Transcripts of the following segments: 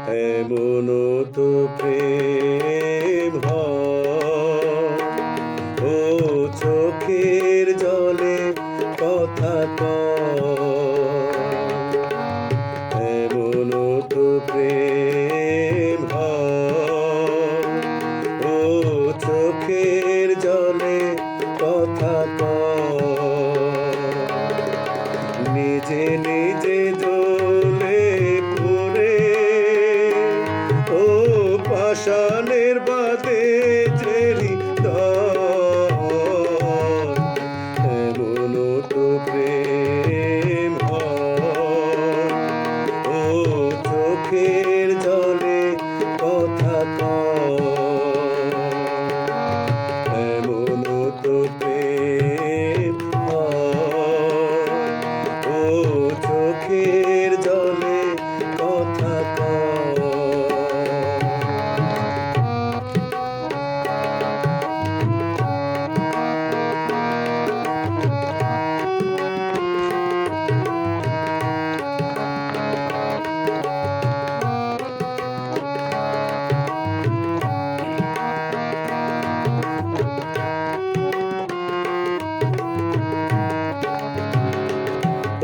এমন তো প্রেম হয়, ও চোখের জলে কথা কয়। এমন তো প্রেম হয়, ও চোখের জলে কথা কয়। নিজে নিজে জ্বলে পুড়ে, ও পাষাণের বাদে যে হৃদয়। এমন তো প্রেম হয়, ও চোখের জলে কথা কয়। এমন তো প্রেম হয়, ও চোখের জলে কথা কয়।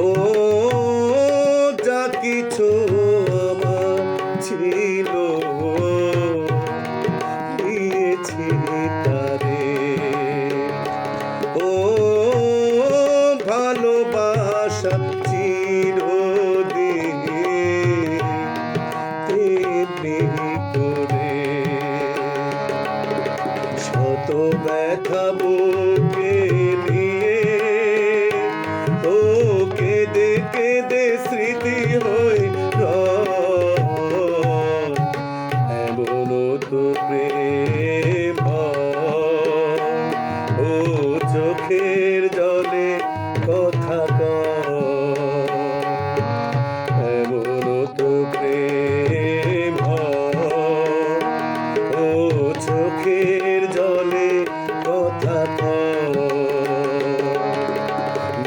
ও যা কিছু আমার ছিল দিয়েছি তারে। ও ভালোবাসা চিরদিন তেমনি করে। শত ব্যথা বুকে নিয়ে, ও কেঁদে কেঁদে স্মৃতি হয়ে রয়। এমন তো প্রেম হয়, ও চোখের জলে কথা কয়। এমন তো প্রেম হয়, ও চোখের জলে কথা কয়।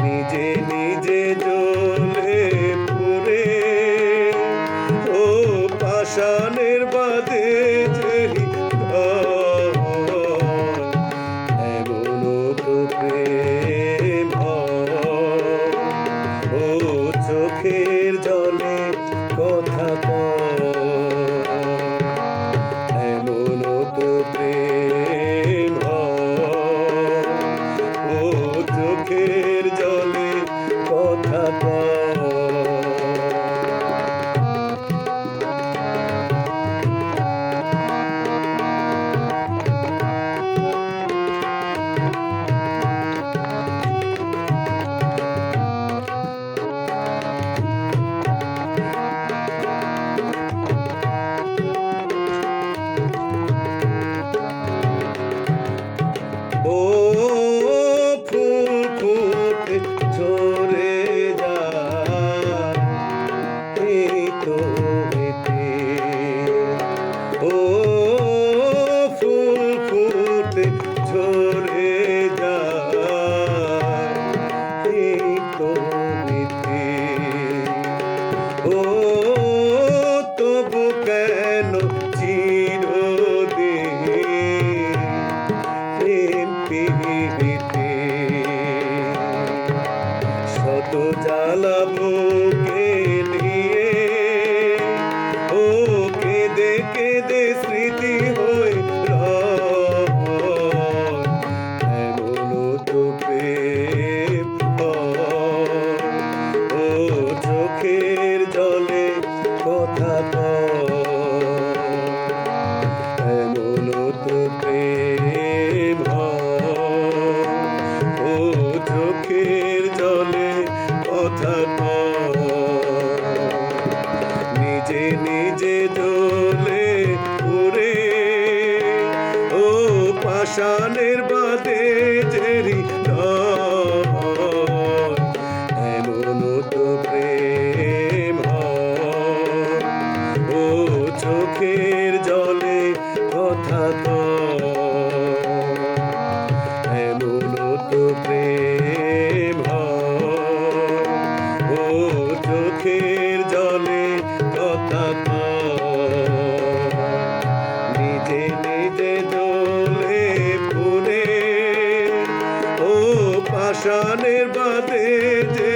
নিজে নিজে জ্বলে পুড়ে, ও পাষাণের বাদে যে হৃদয়। এমন তো প্রেম হয়, ও চোখের জলে কথা কয়। এমন তো প্রেম হয়, ও চোখের জলে কথা কয়। ও ফুল ফুটে ঝরে যায় এই তো এতে। ও ফুল ফুটে ঝরে যায় এই তো এতে। ও তবু কেন চিরদিন প্রেম পীড়িতে। শত জ্বালা বুকে নিয়ে, ও কেঁদে কেঁদে স্মৃতি হয়ে রয়। এমন তো প্রেম হয়, ও চোখের জলে কথা কয়। এমন তো প্রেম হয়, ও চোখের জলে কথা কয়। নিজে নিজে জ্বলে পুড়ে, ও পাষাণের বাদে যে হৃদয়। এমন তো প্রেম হয়, ও যে জ্বলে পুরে ও পাষাণের বাদে যে